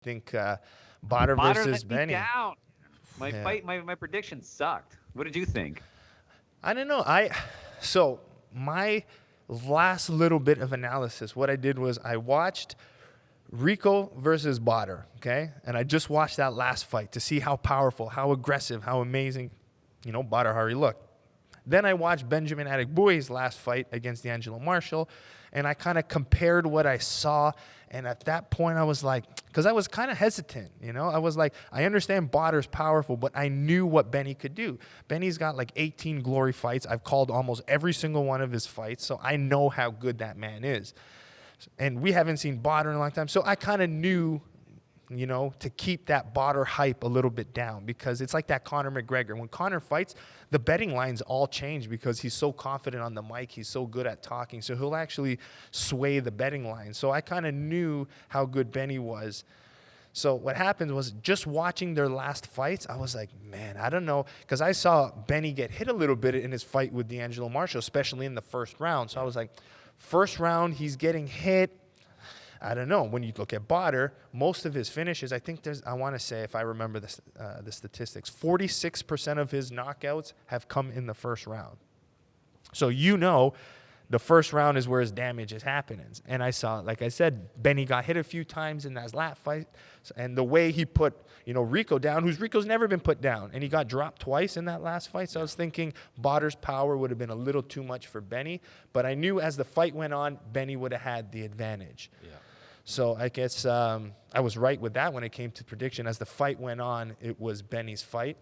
think Bader Modern versus let me Benny. down. My Yeah. fight, my prediction sucked. What did you think? I don't know. So my last little bit of analysis, what I did was I watched Rico versus Bader, okay? And I just watched that last fight to see how powerful, how aggressive, how amazing, Bader Hari looked. Then I watched Benjamin Adegbuyi's last fight against D'Angelo Marshall, and I kind of compared what I saw. And at that point, I was like, because I was kind of hesitant, I was like, I understand Bader's powerful, but I knew what Benny could do. Benny's got like 18 glory fights. I've called almost every single one of his fights, so I know how good that man is. And we haven't seen Bader in a long time, so I kind of knew to keep that Bader hype a little bit down, because it's like that Conor McGregor. When Conor fights, the betting lines all change because he's so confident on the mic. He's so good at talking. So he'll actually sway the betting line. So I kind of knew how good Benny was. So what happened was, just watching their last fights, I was like, man, I don't know. Because I saw Benny get hit a little bit in his fight with D'Angelo Marshall, especially in the first round. So I was like, first round, he's getting hit. I don't know. When you look at Bader, most of his finishes, I think I want to say, if I remember the statistics, 46% of his knockouts have come in the first round. So the first round is where his damage is happening. And I saw, like I said, Benny got hit a few times in that last fight. And the way he put, Rico down, Rico's never been put down, and he got dropped twice in that last fight. So I was thinking Bader's power would have been a little too much for Benny. But I knew as the fight went on, Benny would have had the advantage. Yeah. So I guess I was right with that when it came to prediction. As the fight went on, it was Benny's fight.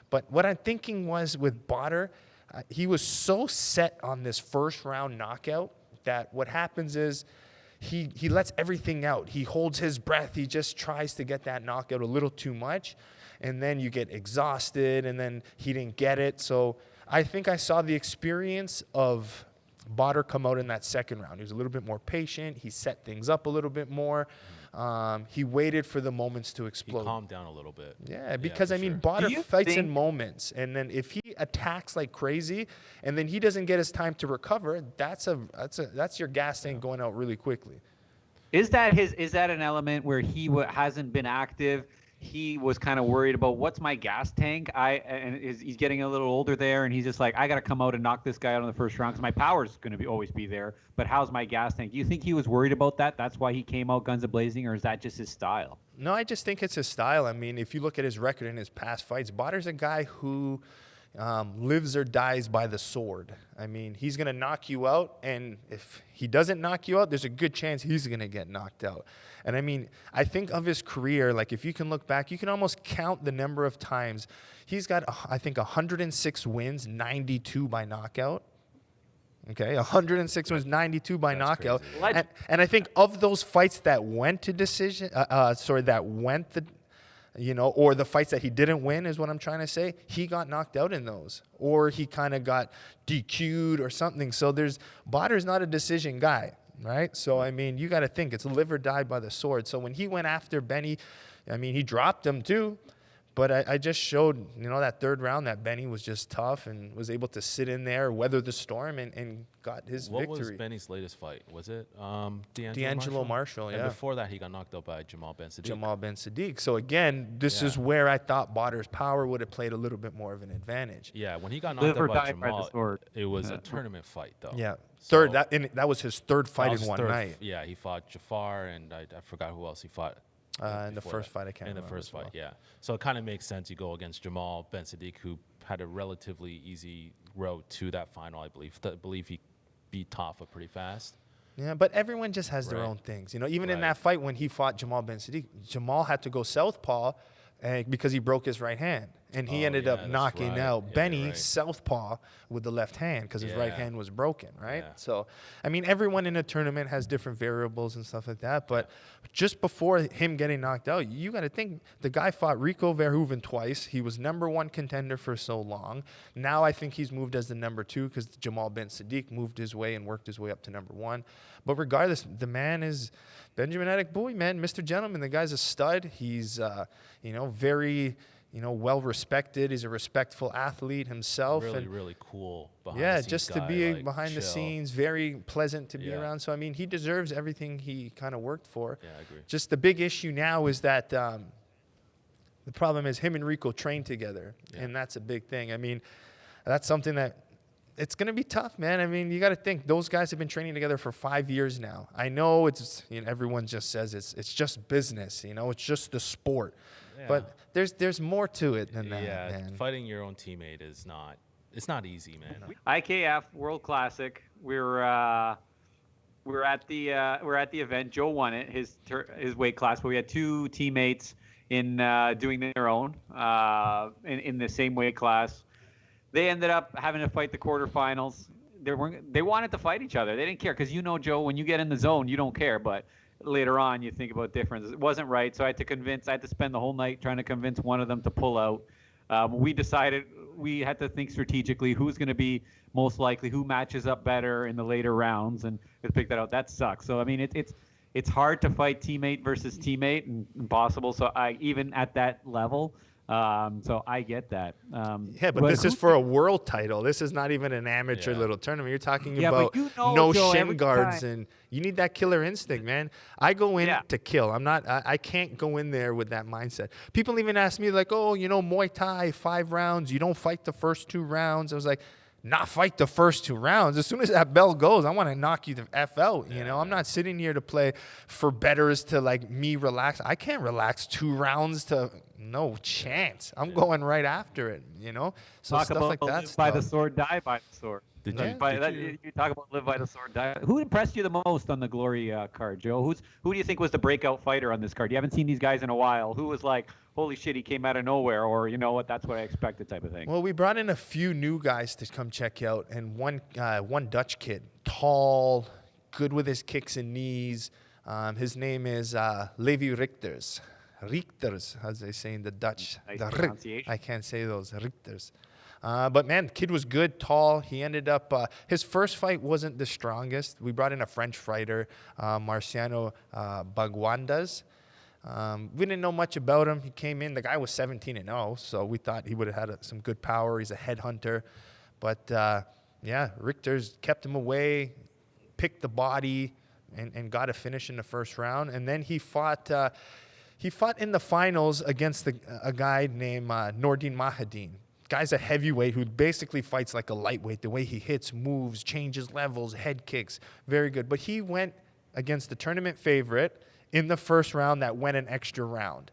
But what I'm thinking was, with Bader, he was so set on this first round knockout that what happens is he lets everything out. He holds his breath. He just tries to get that knockout a little too much. And then you get exhausted, and then he didn't get it. So I think I saw the experience of Bader come out in that second round. He was a little bit more patient. He set things up a little bit more. He waited for the moments to explode. He calmed down a little bit. Yeah, because Bader fights in moments, and then if he attacks like crazy, and then he doesn't get his time to recover, that's your gas tank going out really quickly. Is that an element where he hasn't been active? He was kind of worried about, what's my gas tank? He's getting a little older there, and he's just like, I got to come out and knock this guy out in the first round because my power's going to always be there. But how's my gas tank? Do you think he was worried about that? That's why he came out guns a-blazing, or is that just his style? No, I just think it's his style. I mean, if you look at his record in his past fights, Bader's a guy who lives or dies by the sword. I mean, he's going to knock you out, and if he doesn't knock you out, there's a good chance he's going to get knocked out. And I mean, I think of his career, like if you can look back, you can almost count the number of times. He's got, I think, 106 wins, 92 by knockout. Okay, 106 wins, 92 by knockout. And I think of those fights that went to decision, or the fights that he didn't win, is what I'm trying to say, he got knocked out in those, or he kind of got DQ'd or something. So Bader's not a decision guy, right? So, I mean, you got to think it's live or die by the sword. So when he went after Benny, I mean, he dropped him too. But I just showed, that third round, that Benny was just tough and was able to sit in there, weather the storm, and got his victory. What was Benny's latest fight? Was it D'Angelo Marshall, yeah. And before that, he got knocked out by Jamal Ben Sadiq. So, again, this is where I thought Bader's power would have played a little bit more of an advantage. Yeah, when he got knocked out by Jamal, it was a tournament fight, though. Yeah. Third. That was his third fight in one night. Yeah, he fought Jafar, and I forgot who else he fought. In the first fight, I can't remember. In the first fight, yeah. So it kind of makes sense. You go against Jamal Ben Sadiq, who had a relatively easy road to that final, I believe. I believe he beat Tafa pretty fast. Yeah, but everyone just has their own things. Even in that fight when he fought Jamal Ben Sadiq, Jamal had to go southpaw because he broke his right hand. And he ended up knocking out Benny southpaw with the left hand because his right hand was broken, right? Yeah. So, I mean, everyone in a tournament has different variables and stuff like that. But just before him getting knocked out, you got to think the guy fought Rico Verhoeven twice. He was #1 contender for so long. Now I think he's moved as the #2 because Jamal Ben Sadiq moved his way and worked his way up to #1. But regardless, the man is Benjamin Adegbuyi, man, Mr. Gentleman. The guy's a stud. He's, very well respected. He's a respectful athlete himself. Really, and really cool. yeah, just guy, to be like, behind the chill. scenes, very pleasant to be Yeah. around. So, I mean, he deserves everything he kind of worked for. Yeah, I agree. Just the big issue now is that the problem is him and Rico train together, Yeah. and that's a big thing. I mean, that's something that it's going to be tough, man. I mean, you got to think those guys have been training together for 5 years now. I know it's everyone just says it's just business, it's just the sport. Yeah. But there's more to it than that, Yeah, man. fighting your own teammate is not. It's not easy, man. IKF World Classic. We're at the event. Joe won it, his weight class, but we had two teammates in doing their own in the same weight class. They ended up having to fight the quarterfinals. They wanted to fight each other. They didn't care because Joe, when you get in the zone, you don't care. But later on, you think about difference. It wasn't right, so I had to spend the whole night trying to convince one of them to pull out. We decided we had to think strategically who's going to be most likely, who matches up better in the later rounds, and we picked that out. That sucks. So I mean, it's hard to fight teammate versus teammate and impossible. So even at that level. So I get that. Yeah, but this is for a world title. This is not even an amateur little tournament. You're talking about no Joe, shin guards, and you need that killer instinct, man. I go in to kill. I can't go in there with that mindset. People even ask me like, oh, Muay Thai, 5 rounds. You don't fight the first 2 rounds. I was like, not fight the first 2 rounds. As soon as that bell goes, I want to knock you the F out. I'm not sitting here to play for betters to like me relax. I can't relax 2 rounds to no chance. I'm going right after it, So talk stuff about like that. Live by the sword, die by the sword. Did You talk about live by the sword, die. Who impressed you the most on the Glory card, Joe? Who do you think was the breakout fighter on this card? You haven't seen these guys in a while. Who was like, holy shit, he came out of nowhere, or you know what, that's what I expected type of thing? Well, we brought in a few new guys to come check out, and one Dutch kid, tall, good with his kicks and knees. His name is Levi Richters, as they say in the Dutch. Nice pronunciation. I can't say those, Richters. But man, kid was good, tall. He ended up, his first fight wasn't the strongest. We brought in a French fighter, Marciano Baguandas. We didn't know much about him. He came in. The guy was 17-0, so we thought he would have had some good power. He's a headhunter. But, Richters kept him away, picked the body, and got a finish in the first round. And then he fought in the finals against a guy named Nordin Mahadin. Guy's a heavyweight who basically fights like a lightweight. The way he hits, moves, changes levels, head kicks, very good. But he went against the tournament favorite in the first round that went an extra round.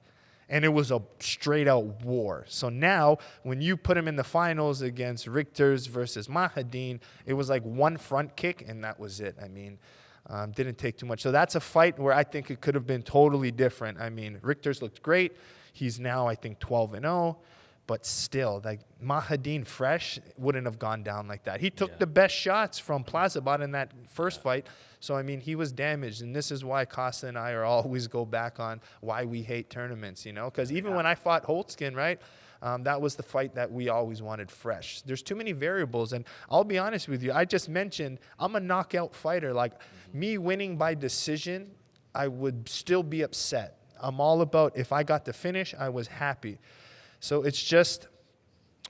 And it was a straight-out war. So now, when you put him in the finals against Richters versus Mahadin, it was like one front kick, and that was it. I mean, didn't take too much. So that's a fight where I think it could have been totally different. I mean, Richters looked great. He's now, I think, 12-0. But still, like Mahadin fresh wouldn't have gone down like that. He took the best shots from Plazabot in that first fight. So, I mean, he was damaged. And this is why Costa and I always go back on why we hate tournaments, Because even when I fought Holtzkin, right, that was the fight that we always wanted fresh. There's too many variables. And I'll be honest with you. I just mentioned I'm a knockout fighter. Like, me winning by decision, I would still be upset. I'm all about if I got the finish, I was happy. So it's just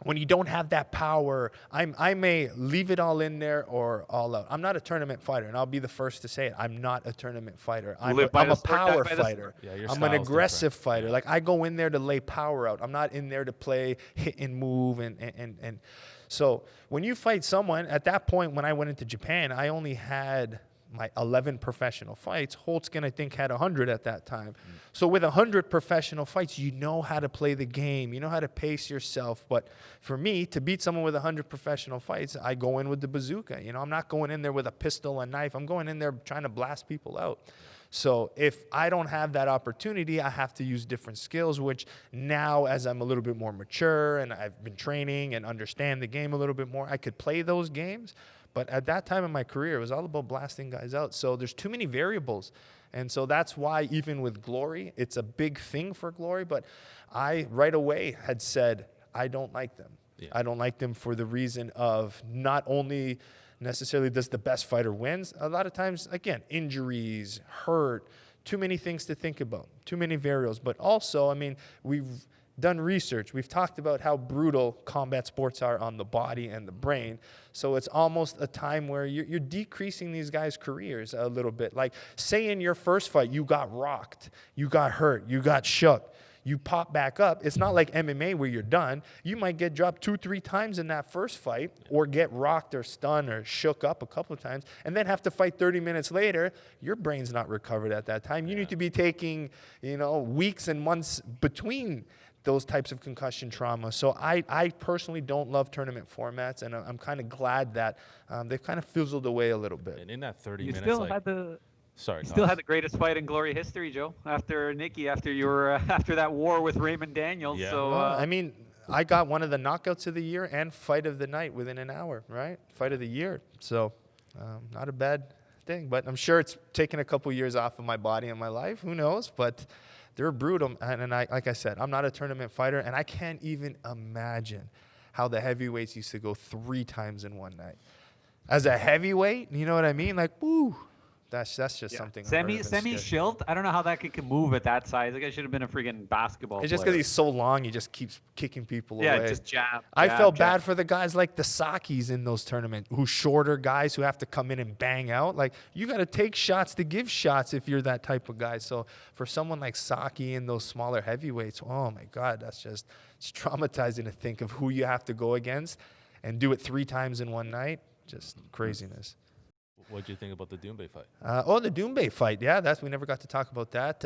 when you don't have that power, I may leave it all in there or all out. I'm not a tournament fighter, and I'll be the first to say it. I'm not a tournament fighter. I'm a power fighter. I'm an aggressive fighter. Like, I go in there to lay power out. I'm not in there to play hit and move. And so when you fight someone, at that point when I went into Japan, I only had my 11 professional fights. Holtzkin, I think, had 100 at that time. So with 100 professional fights, you know how to play the game. You know how to pace yourself. But for me, to beat someone with 100 professional fights, I go in with the bazooka. I'm not going in there with a pistol and knife. I'm going in there trying to blast people out. So if I don't have that opportunity, I have to use different skills, which now, as I'm a little bit more mature and I've been training and understand the game a little bit more, I could play those games. But at that time in my career, it was all about blasting guys out. So there's too many variables. And so that's why even with Glory, it's a big thing for Glory. But I right away had said, I don't like them. Yeah. I don't like them for the reason of not only necessarily does the best fighter wins. A lot of times, again, injuries, hurt, too many things to think about, too many variables. But also, I mean, done research. We've talked about how brutal combat sports are on the body and the brain. So it's almost a time where you're decreasing these guys' careers a little bit. Like, say in your first fight, you got rocked, you got hurt, you got shook. You pop back up. It's not like MMA where you're done. You might get dropped 2-3 times in that first fight, or get rocked or stunned or shook up a couple of times, and then have to fight 30 minutes later. Your brain's not recovered at that time. You need to be taking, weeks and months between those types of concussion trauma. So I personally don't love tournament formats, and I'm kind of glad that they've kind of fizzled away a little bit. And in that 30 You minutes, still like, had the sorry, you still had the greatest fight in Glory history, Joe. After Nicky, after your after that war with Raymond Daniels. Yeah. So Well, I mean, I got one of the knockouts of the year and fight of the night within an hour, right? Fight of the year. So not a bad thing, but I'm sure it's taken a couple years off of my body and my life. Who knows? But they're brutal. And I, like I said, I'm not a tournament fighter, and I can't even imagine how the heavyweights used to go 3 times in one night. As a heavyweight, you know what I mean? Like, woo. That's just something. Semi Schilt. I don't know how that kid can move at that size. Like, I should have been a freaking basketball It's just player. because he's so long, he just keeps kicking people away. Yeah, just jab. I jab, felt jab. bad for the guys like the Sakis in those tournaments, who shorter guys who have to come in and bang out. Like, you got to take shots to give shots if you're that type of guy. So for someone like Saki and those smaller heavyweights, oh my God, it's traumatizing to think of who you have to go against and do it 3 times in one night. Just craziness. What did you think about the Doumbé fight? The Doumbé fight. Yeah, we never got to talk about that.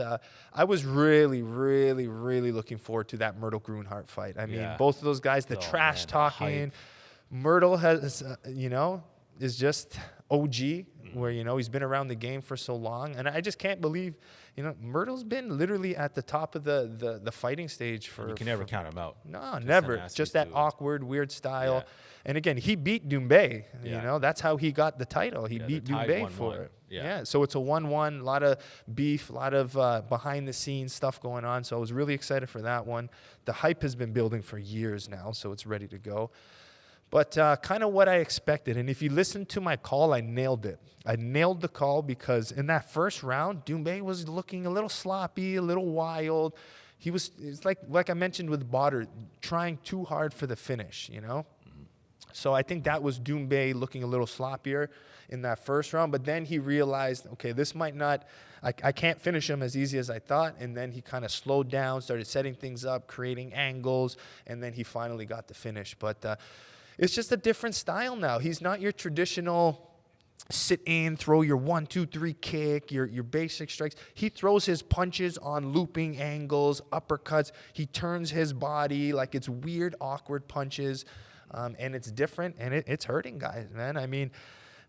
I was really, really, really looking forward to that Myrtle Grunhart fight. I mean, both of those guys, the trash talking. Myrtle has, is just OG, where, he's been around the game for so long. And I just can't believe, Myrtle's been literally at the top of the fighting stage for. You can never count him out. No, never. Just that awkward, weird style. Yeah. And again, he beat Doumbé. That's how he got the title. He beat Doumbé for it. Yeah. So it's a 1-1, a lot of beef, a lot of behind the scenes stuff going on. So I was really excited for that one. The hype has been building for years now, so it's ready to go. But kind of what I expected. And if you listen to my call, I nailed it. I nailed the call because in that first round, Doumbé was looking a little sloppy, a little wild. It's like I mentioned with Botter, trying too hard for the finish, So I think that was Doumbé looking a little sloppier in that first round. But then he realized, okay, this might not, I can't finish him as easy as I thought. And then he kind of slowed down, started setting things up, creating angles, and then he finally got the finish. But it's just a different style now. He's not your traditional sit in, throw your 1, 2, 3 kick, your basic strikes. He throws his punches on looping angles, uppercuts. He turns his body like it's weird, awkward punches. And it's different, and it's hurting guys, man. I mean,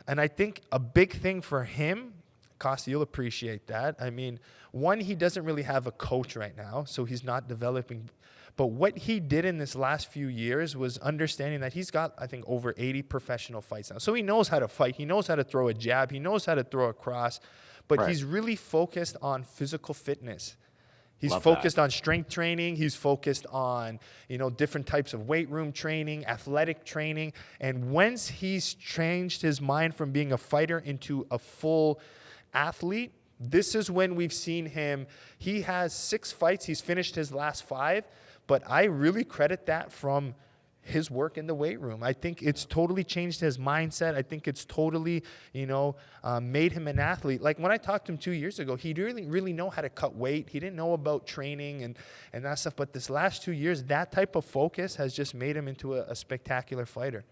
and I think a big thing for him, Costa, you'll appreciate that. I mean, one, he doesn't really have a coach right now, so he's not developing. But what he did in this last few years was understanding that he's got, I think, over 80 professional fights now. So he knows how to fight. He knows how to throw a jab. He knows how to throw a cross. But he's really focused on physical fitness. He's focused on strength training. He's focused on, different types of weight room training, athletic training. And once he's changed his mind from being a fighter into a full athlete, this is when we've seen him. He has 6 fights. He's finished his last 5. But I really credit that from his work in the weight room. I think it's totally changed his mindset. I think it's totally, made him an athlete. Like when I talked to him 2 years ago, he didn't really know how to cut weight. He didn't know about training and that stuff. But this last 2 years, that type of focus has just made him into a spectacular fighter.